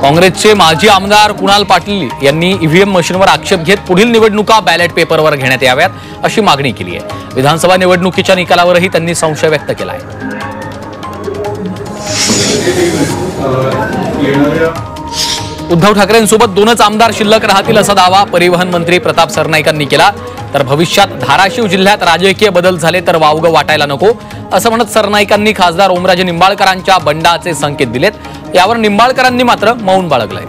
काँग्रेसचे माजी आमदार कुणाल पाटील यांनी ईव्हीएम मशीनवर आक्षेप घेत पुढील निवडणुका बॅलेट पेपरवर घेण्यात याव्यात अशी मागणी केली आहे। विधानसभा निवडणुकीच्या निकालावरही त्यांनी संशय व्यक्त केला आहे। उद्धव ठाकरेंसोबत दोनच आमदार शिल्लक राहतील असा दावा परिवहन मंत्री प्रताप सरनाईकांनी केला। तर भविष्यात धाराशिव जिल्ह्यात राजकीय बदल झाले तर वावगं वाटायला नको असं म्हणत सरनाईकांनी खासदार ओमराजे निंबाळकरांच्या बंडाचे संकेत दिलेत। यावर निंबाळकरांनी मात्र मौन बाळगलंय।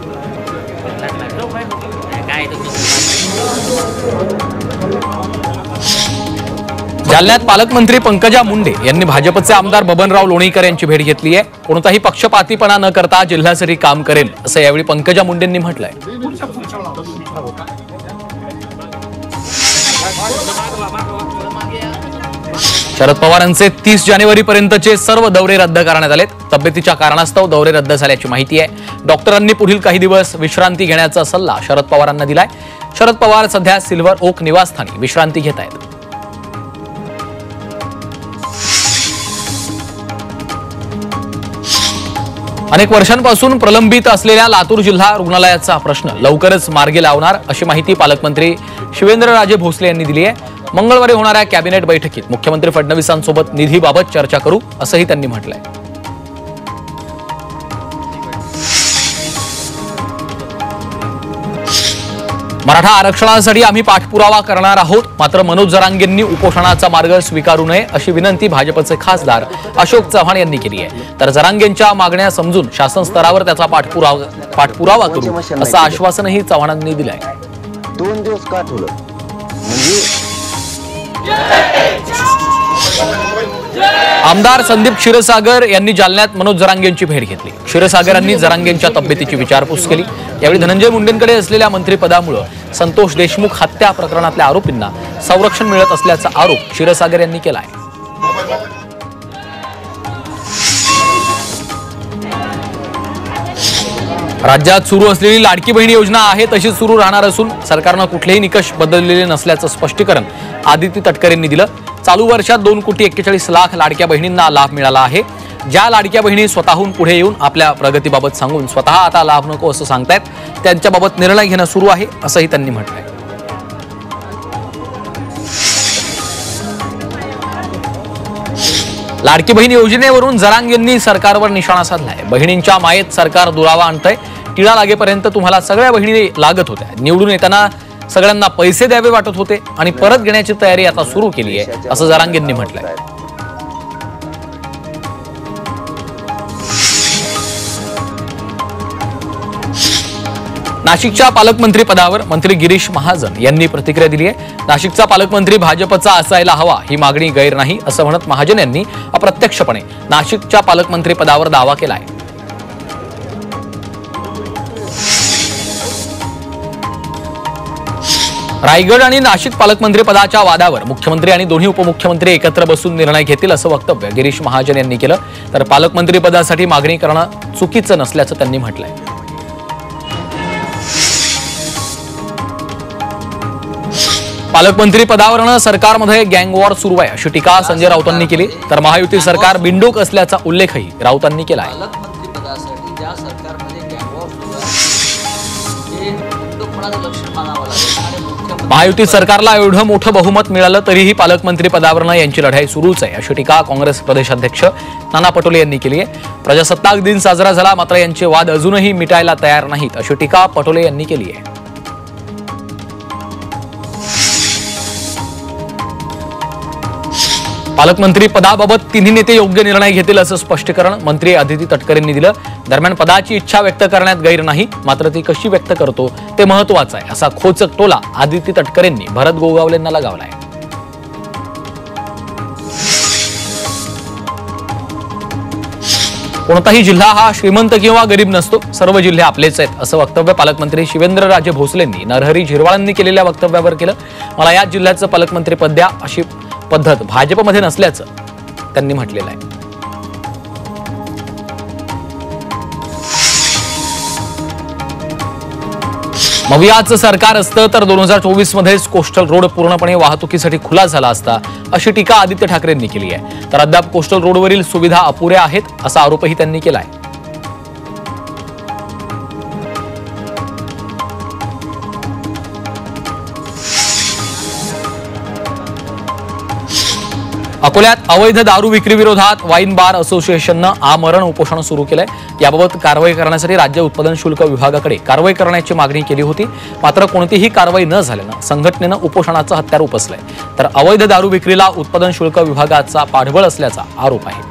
जालन्यात पालकमंत्री पंकजा मुंडे यांनी भाजपचे आमदार बबनराव लोणीकर यांची भेट घेतली आहे। कोणताही पक्षपातीपणा न करता जिल्ह्यासाठी काम करेल असं यावेळी पंकजा मुंडेंनी म्हटलंय। शरद पवारांचे 30 जानेवारीपर्यंतचे सर्व दौरे रद्द करण्यात आलेत। तब्येतीच्या कारणास्तव दौरे रद्द झाल्याची माहिती आहे। डॉक्टरांनी पुढील काही दिवस विश्रांती घेण्याचा सल्ला शरद पवारांना दिलाय। शरद पवार सध्या सिल्वर ओक निवासस्थानी विश्रांती घेत आहेत। अनेक वर्षांपासून प्रलंबित असलेल्या लातूर जिल्हा रुग्णालयाचा प्रश्न लवकरच मार्गी लावणार अशी माहिती पालकमंत्री शिवेंद्रराजे भोसले यांनी दिली आहे। मंगळवारी होणाऱ्या कॅबिनेट बैठकीत मुख्यमंत्री फडणवीसांसोबत निधीबाबत चर्चा करू असंही त्यांनी म्हटलंय। मराठा आरक्षणासाठी आम्ही पाठपुरावा करणार आहोत, मात्र मनोज जरांगेंनी उपोषणाचा मार्ग स्वीकारू नये अशी विनंती भाजपचे खासदार अशोक चव्हाण यांनी केली आहे। तर जरांगेंच्या मागण्या समजून शासन स्तरावर त्याचा पाठपुरावा करू असं आश्वासनही चव्हाणांनी दिलंय। 2 दिवस का ठेवलं म्हणजे आमदार संदीप क्षीरसागर यांनी जालन्यात मनोज जरांगेंची भेट घेतली। क्षीरसागरांनी जरांगेंच्या तब्येतीची विचारपूस केली। यावेळी धनंजय मुंडेंकडे असलेल्या मंत्रिपदामुळे संतोष देशमुख हत्या प्रकरणातल्या आरोपींना संरक्षण मिळत असल्याचा आरोप क्षीरसागर यांनी केला आहे। राज्यात सुरू असलेली लाडकी बहीण योजना आहे तशीच सुरू राहणार असून सरकारनं कुठलेही निकष बदललेले नसल्याचं स्पष्टीकरण आदिती तटकरेंनी दिलं। चालू वर्षात 2,41,00,000 लाडक्या बहिणींना लाभ मिळाला आहे। ज्या लाडक्या बहिणी स्वतःहून पुढे येऊन आपल्या प्रगतीबाबत सांगून स्वतः आता लाभ नको असं सांगतायत त्यांच्याबाबत निर्णय घेणं सुरू आहे असंही त्यांनी म्हटलंय। लाडकी बहीण योजनेवरून जरांगेंनी सरकारवर निशाणा साधलाय। बहिणींच्या मायेत सरकार दुरावा आणतंय। टिळा लागेपर्यंत तुम्हाला सगळ्या बहिणी लागत होत्या, निवडून येताना सगळ्यांना पैसे द्यावे वाटत होते आणि परत घेण्याची तयारी आता सुरू केली आहे असं जरांगेंनी म्हटलंय। नाशिकच्या पालकमंत्री पदावर मंत्री गिरीश महाजन यांनी प्रतिक्रिया दिली आहे। नाशिकचा पालकमंत्री भाजपचा असायला हवा ही मागणी गैर नाही असं म्हणत महाजन यांनी अप्रत्यक्षपणे नाशिकच्या पालकमंत्री पदावर दावा केला आहे। रायगड आणि नाशिक पालकमंत्री पदाच्या वादावर मुख्यमंत्री आणि दोन्ही उपमुख्यमंत्री एकत्र बसून निर्णय घेतील असं वक्तव्य गिरीश महाजन यांनी केलं। तर पालकमंत्री पदासाठी मागणी करणं चुकीचं नसल्याचं त्यांनी म्हटलंय। पालकमंत्री पदावरनं सरकारमध्ये गँग वॉर सुरू आहे अशी टीका संजय राऊतांनी केली। तर महायुती सरकार बिनडोक असल्याचा उल्लेखही राऊतांनी केला आहे। महायुती सरकारला एवढं मोठं बहुमत मिळालं तरीही पालकमंत्री पदावरनं यांची लढाई सुरूच आहे अशी टीका काँग्रेस प्रदेशाध्यक्ष नाना पटोले यांनी केली आहे। प्रजासत्ताक दिन साजरा झाला मात्र यांचे वाद अजूनही मिटायला तयार नाहीत अशी टीका पटोले यांनी केली आहे। पालकमंत्री पदाबाबत तिन्ही नेते योग्य निर्णय घेतील असं स्पष्टीकरण मंत्री आदिती तटकरेंनी दिलं। दरम्यान पदाची इच्छा व्यक्त करण्यात गैर नाही, मात्र ती कशी व्यक्त करतो ते महत्त्वाचं आहे असा खोचक टोला आदिती तटकरेंनी भरत गोगावलेंना लगावलाय। कोणताही जिल्हा हा श्रीमंत किंवा गरीब नसतो, सर्व जिल्हे आपलेच आहेत असं वक्तव्य पालकमंत्री शिवेंद्रराजे भोसलेंनी नरहरी झिरवाळांनी केलेल्या वक्तव्यावर केलं। मला या जिल्ह्याचं पालकमंत्रीपद द्या अशी पद्धत भाजपमध्ये नसल्याचं त्यांनी म्हटलेलं आहे। मवियाचं सरकार असतं तर 2024 मध्येच कोस्टल रोड पूर्णपणे वाहतुकीसाठी खुला झाला असता अशी टीका आदित्य ठाकरेंनी केली आहे। तर अद्याप कोस्टल रोडवरील सुविधा अपुऱ्या आहेत असा आरोपही त्यांनी केला आहे। अकोल्यात अवैध दारू विक्री विरोधात वाईन बार असोसिएशननं आमरण उपोषण सुरू केलंय। याबाबत कारवाई करण्यासाठी राज्य उत्पादन शुल्क विभागाकडे कारवाई करण्याची मागणी केली होती, मात्र कोणतीही कारवाई न झाल्यानं संघटनेनं उपोषणाचं हत्यार उपसलंय। तर अवैध दारू विक्रीला उत्पादन शुल्क विभागाचा पाठबळ असल्याचा आरोप आहे।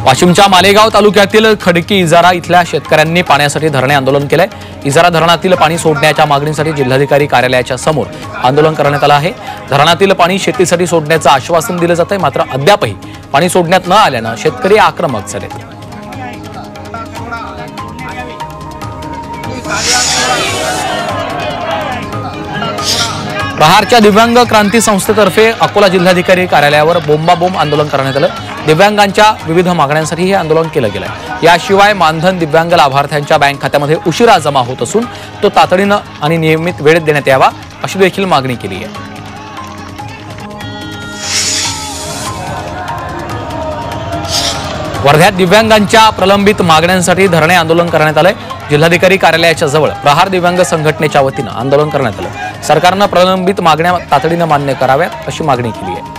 वाशिमच्या मालेगाव तालुक्यातील खडकी इजारा इथल्या शेतकऱ्यांनी पाण्यासाठी धरणे आंदोलन केलंय। इजारा धरणातील पाणी सोडण्याच्या मागणीसाठी जिल्हाधिकारी कार्यालयाच्या समोर आंदोलन करण्यात आलं आहे। धरणातील पाणी शेतीसाठी सोडण्याचं आश्वासन दिलं जातंय, मात्र अद्यापही पाणी सोडण्यात न आल्यानं शेतकरी आक्रमक झालेत। प्रहारच्या दिव्यांग क्रांती संस्थेतर्फे अकोला जिल्हाधिकारी कार्यालयावर बोंबाबोंब आंदोलन करण्यात आलं। दिव्यांगांच्या विविध मागण्यांसाठी हे आंदोलन केलं गेलं। याशिवाय मानधन दिव्यांग लाभार्थ्यांच्या बँक खात्यामध्ये उशिरा जमा होत असून तो तातडीनं आणि नियमित वेळेत देण्यात यावा अशी देखील मागणी केली आहे। वर्ध्यात दिव्यांगांच्या प्रलंबित मागण्यांसाठी धरणे आंदोलन करण्यात आलंय। जिल्हाधिकारी कार्यालयाच्या जवळ प्रहार दिव्यांग संघटनेच्या वतीनं आंदोलन करण्यात आलं। सरकारनं प्रलंबित मागण्या तातडीनं मान्य कराव्यात अशी मागणी केली आहे।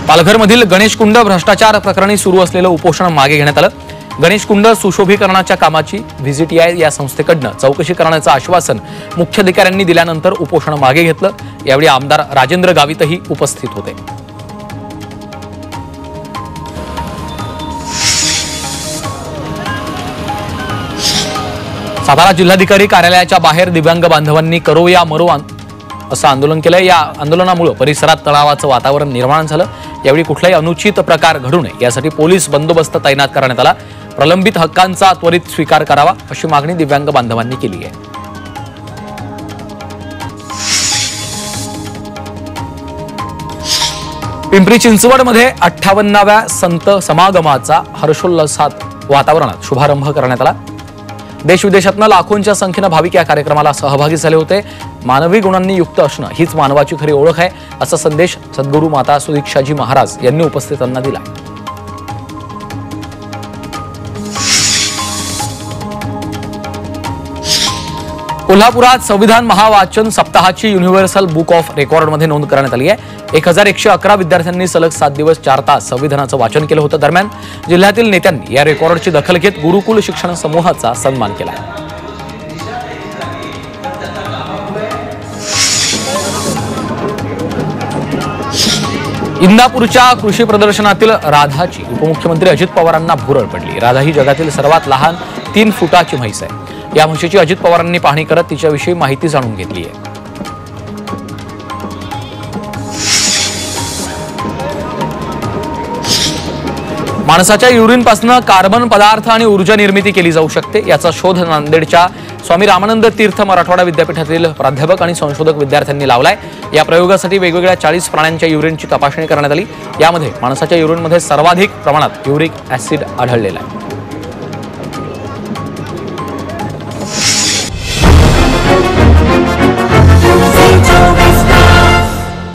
पालघरमधील गणेशकुंड भ्रष्टाचार प्रकरणी सुरू असलेलं उपोषण मागे घेण्यात आलं। गणेशकुंड सुशोभीकरणाच्या कामाची व्हिजिटीआय या संस्थेकडनं चौकशी करण्याचं आश्वासन मुख्याधिकाऱ्यांनी दिल्यानंतर उपोषण मागे घेतलं। यावेळी आमदार राजेंद्र गावितही उपस्थित होते। सातारा जिल्हाधिकारी कार्यालयाच्या बाहेर दिव्यांग बांधवांनी करो या मरो असं आंदोलन केलं। या आंदोलनामुळे परिसरात तणावाचं वातावरण निर्माण झालं। यावेळी कुठलाही अनुचित प्रकार घडू नये यासाठी पोलीस बंदोबस्त तैनात करण्यात आला। प्रलंबित हक्कांचा त्वरित स्वीकार करावा अशी मागणी दिव्यांग बांधवांनी केली आहे। पिंपरी चिंचवडमध्ये 58व्या संत समागमाचा हर्षोल्लासात वातावरणात शुभारंभ करण्यात आला। देशविदेशातनं लाखोंच्या संख्येनं भाविक या कार्यक्रमाला सहभागी झाले होते। मानवी गुणांनी युक्त असणं हीच मानवाची खरी ओळख आहे असा संदेश सद्गुरू माता सुदीक्षाजी महाराज यांनी उपस्थितांना दिला। कोल्हापुरात संविधान महावाचन सप्ताहाची युनिव्हर्सल बुक ऑफ रेकॉर्डमध्ये नोंद करण्यात आली आहे। 1111 विद्यार्थ्यांनी सलग 7 दिवस 4 तास संविधानाचं वाचन केलं होतं। दरम्यान जिल्ह्यातील नेत्यांनी या रेकॉर्डची दखल घेत गुरुकुल शिक्षण समूहाचा सन्मान केला। इंदापूरच्या कृषी प्रदर्शनातील राधाची उपमुख्यमंत्री अजित पवारांना भुरळ पडली। राधा ही जगातील सर्वात लहान 3 फुटाची म्हैस आहे। या म्हशीची अजित पवारांनी पाहणी करत तिच्याविषयी माहिती जाणून घेतली आहे। माणसाच्या युरिनपासून कार्बन पदार्थ आणि ऊर्जा निर्मिती केली जाऊ शकते याचा शोध नांदेडच्या स्वामी रामानंद तीर्थ मराठवाडा विद्यापीठातील प्राध्यापक आणि संशोधक विद्यार्थ्यांनी लावलाय। या प्रयोगासाठी वेगवेगळ्या 40 प्राण्यांच्या युरिनची तपासणी करण्यात आली। यामध्ये माणसाच्या युरिनमध्ये सर्वाधिक प्रमाणात युरिक ऍसिड आढळलेला आहे।